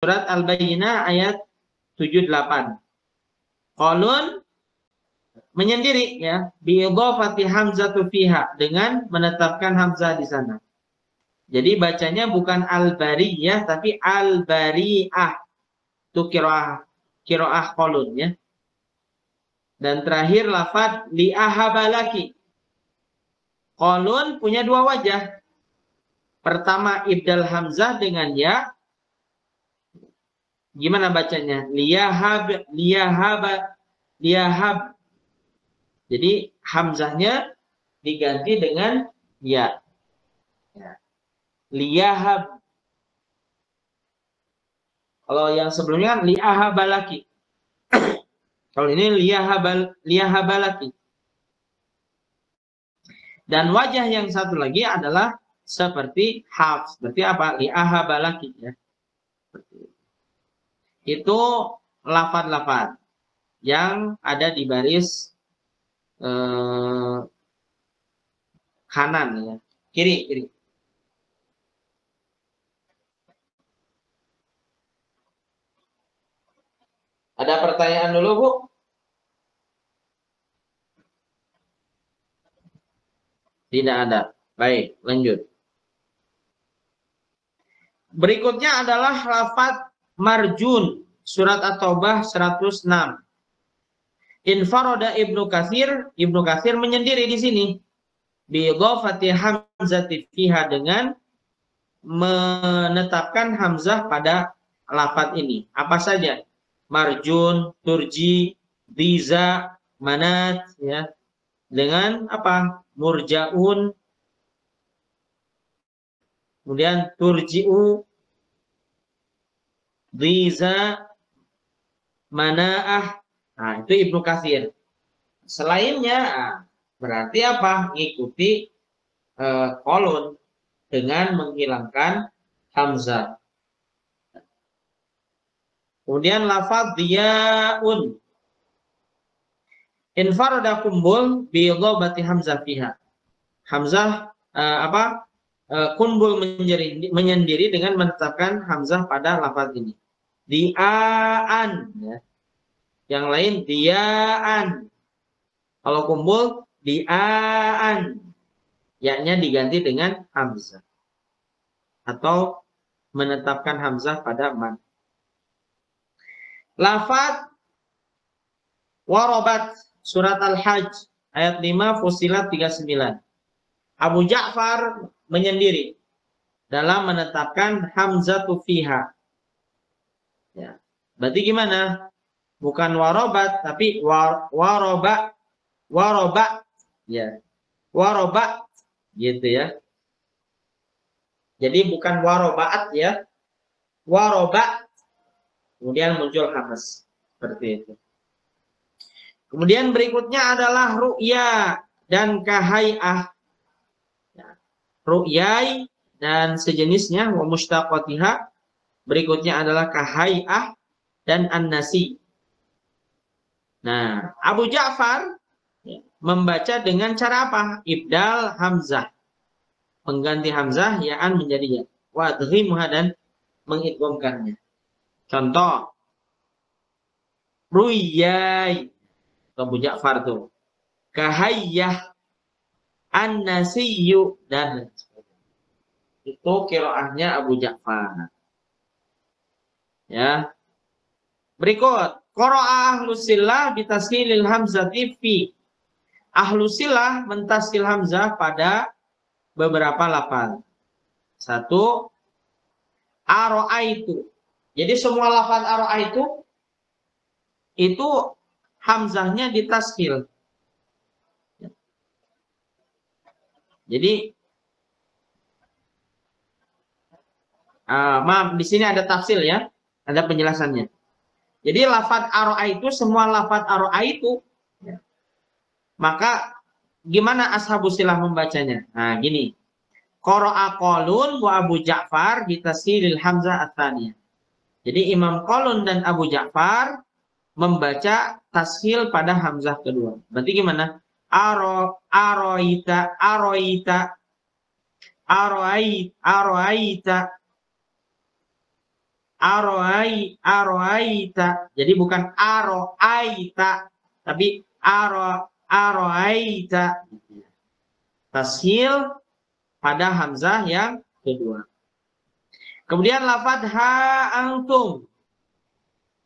Surat Al-Bayyinah ayat 78. Qalun menyendiri ya, biidhafati hamzatu fiha, dengan menetapkan hamzah di sana. Jadi bacanya bukan al-bariyah tapi al-bari'ah. Itu qiraah qalun ya. Dan terakhir lafaz li'ahabalaki. Qalun punya dua wajah. Pertama ibdal hamzah dengan ya. Gimana bacanya? Liyahab. Jadi hamzahnya diganti dengan ya. Liyahab. Kalau yang sebelumnya kan li'ahabalaki. Kalau ini liyahabalaki. Dan wajah yang satu lagi adalah seperti hafs. Berarti apa? Li'ahabalaki ya. Itu lafaz-lafaz yang ada di baris kanan ya. Kiri. Ada pertanyaan dulu, Bu? Tidak ada. Baik, lanjut. Berikutnya adalah lafaz marjun, surat At-Taubah 106. Infaroda Ibnu Katsir menyendiri di sini. Bi idhafati hamzati fiha, dengan menetapkan hamzah pada lafaz ini. Apa saja? Marjun, turji, diza, manat ya. Dengan apa? Murjaun, kemudian turji'u, diza, manaah. Nah, itu Ibnu Katsir. Selainnya berarti apa? Ngikuti kolon dengan menghilangkan hamzah. Kemudian lafaz diyaun. Infarada kumbul bi idhafati hamzah fiha. Hamzah kumbul menyendiri dengan menetapkan hamzah pada lafaz ini. Diaan ya. Yang lain diaan. Kalau kumbul diaan. Ya-nya diganti dengan hamzah. Atau menetapkan hamzah pada man. Lafaz warabat, surat Al-Hajj ayat 5 Fussilat 39. Abu Ja'far menyendiri dalam menetapkan hamzatu fiha. Ya. Berarti gimana? Bukan warobat tapi waroba ya. Waroba gitu ya. Jadi bukan warobaat ya. Waroba, kemudian muncul hamzah seperti itu. Kemudian berikutnya adalah ru'ya dan kahai'ah. Ru'yai dan sejenisnya, wa mushtaqatiha. Berikutnya adalah kahai'ah dan an-nasi. Nah, Abu Ja'far membaca dengan cara apa? Ibdal hamzah. Mengganti hamzah ya'an menjadi ya. Wa adghimha, dan mengidghamkannya. Contoh. Ru'yai. Abu Ja'far tuh. Kahayyah, an-nasiyyu, dan itu qiraahnya Abu Ja'far. Ya. Berikut, qara'a ahlus sillah bitaskilil hamzati fi. Ahlus sillah mentaskil hamzah pada beberapa lafaz. Satu, ara'aitu. Jadi semua lafaz ara'aitu itu hamzahnya ditaskil. Jadi maaf, di sini ada tafsil ya, ada penjelasannya. Jadi lafaz ara'aitu, semua lafaz ara'aitu ya. Maka gimana ashabus silah membacanya? Nah, gini. Qara'a Qalun wa Abu Ja'far bitaskilil hamzah ats-tsaniyah. Jadi Imam Qalun dan Abu Ja'far membaca tashil pada hamzah kedua. Berarti gimana? Aroita. aroaita. Jadi bukan aroaita, tapi aroaita. Tashil pada hamzah yang kedua. Kemudian lafadz ha antum.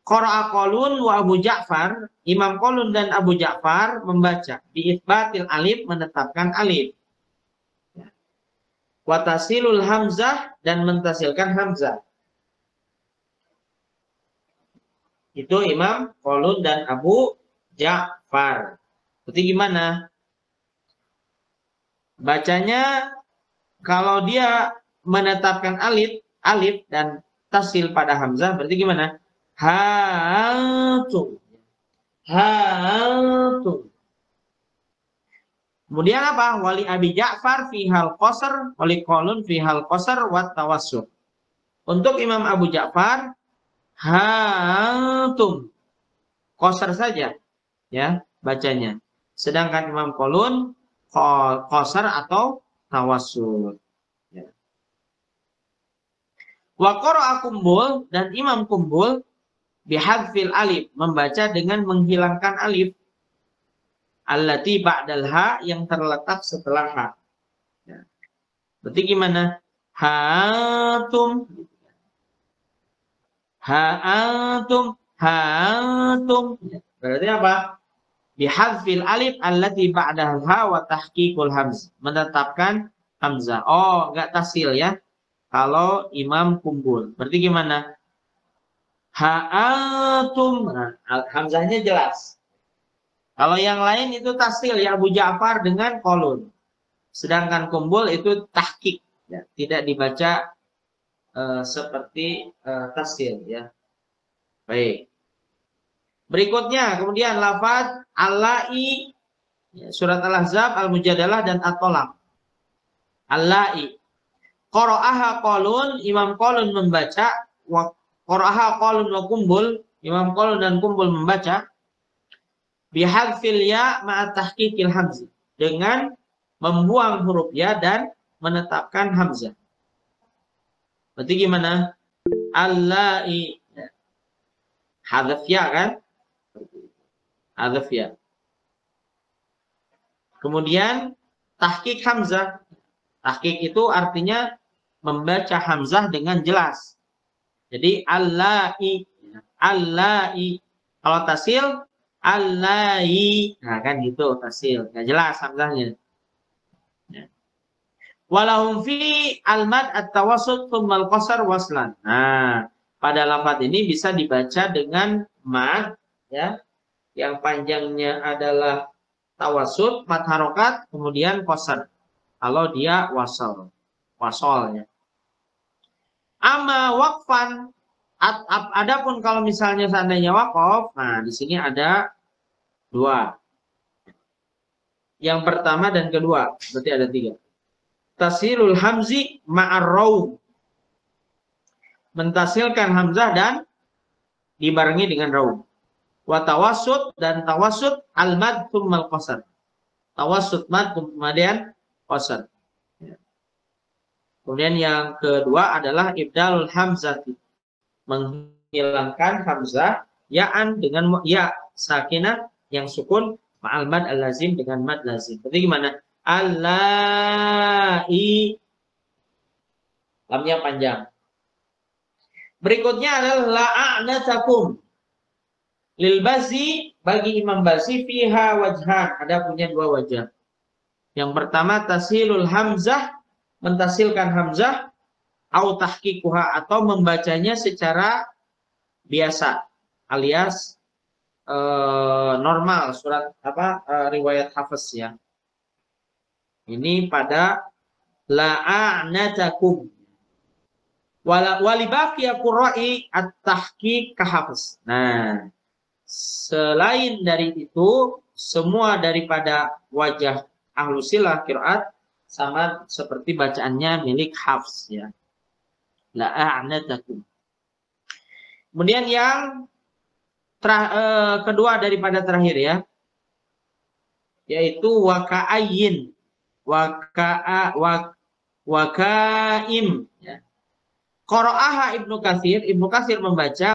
Qara'a Qalun wa Abu Ja'far, Imam Qalun dan Abu Ja'far membaca bi'itsbatil alif, menetapkan alif. Wa tasilul hamzah, dan mentasilkan hamzah. Itu Imam Qalun dan Abu Ja'far. Berarti gimana? Bacanya kalau dia menetapkan alif dan tasil pada hamzah, berarti gimana? Hantum. Kemudian apa? Wali Abi Ja'far fi hal qasr, wali Qalun fi hal qasr wa tawassut. Untuk Imam Abu Ja'far, hantum, qasr saja ya bacanya. Sedangkan Imam Qalun qasr atau tawassut. Ya. Wa qara'a Kumbul, dan Imam Kumbul bihadfil alif, membaca dengan menghilangkan alif allati ba'dal ha, yang terletak setelah ha. Ya. Berarti gimana? Hatum, hatum. Berarti apa? Bihadfil alif allati ba'dal ha wa tahqiqul hamz, menetapkan hamzah. Oh, enggak tasil ya. Kalau Imam Kumbul, berarti gimana? Ha'atum, nah, hamzahnya jelas. Kalau yang lain itu tasil ya, Abu Ja'far dengan Qalun. Sedangkan Kumbul itu tahqiq, ya, tidak dibaca seperti tasil ya. Baik. Berikutnya kemudian lafaz Allai, ya, surat Al-Ahzab, Al-Mujadalah dan At-Tolaq. Allai. Qara'aha Qalun, Imam Qalun membaca, wa Qara'aha Qalun wa Kumbul, Imam Qalun dan Kumbul membaca bihadfil ya ma'a tahqiqil hamzah, dengan membuang huruf ya dan menetapkan hamzah. Berarti gimana? Allai, hadzaf ya kan? Hadzaf ya. Kemudian tahqiq hamzah. Tahqiq itu artinya membaca hamzah dengan jelas. Jadi allai. Kalau tasil allai, nah kan gitu tasil, nggak jelas hamzahnya. Ya. Walahum fi al-mad at-tawassut tsumma al-qasr waslan. Nah, pada lafaz ini bisa dibaca dengan mad ya, yang panjangnya adalah tawassut, mad harokat, kemudian qasr. Kalau dia wasolnya. Ama waqfan, adapun kalau misalnya seandainya waqaf, nah di sini ada dua. Yang pertama dan kedua, berarti ada tiga. Tasilul hamzi ma'ar raum, mentasilkan hamzah dan dibarengi dengan raum. Wa tawassut, dan tawassut al-mad tsumma al-qasr. Tawassut mad kemudian qasr. Kemudian yang kedua adalah ibdalul hamzati, menghilangkan hamzah ya'an dengan ya sakinah yang sukun ma'al mad al-lazim, dengan mad lazim. Berarti gimana? Allai, lamnya panjang. Berikutnya adalah la'anatakum. Lil Bazi, bagi Imam Bazi, fiha wajhan, ada punya dua wajah. Yang pertama tasilul hamzah, mentasilkan hamzah, au tahqiquha, atau membacanya secara biasa alias normal, surat riwayat Hafiz ya. Ini pada la'anatakum. Wali baqiya qurra'i at-tahqiq ka Hafiz. Nah, selain dari itu, semua daripada wajah ahlusilah qiraat sama seperti bacaannya milik Hafs ya. La'anatakum. Kemudian yang kedua daripada terakhir ya, yaitu waka'ayin, waka'im ya. Qara'aha Ibnu Katsir membaca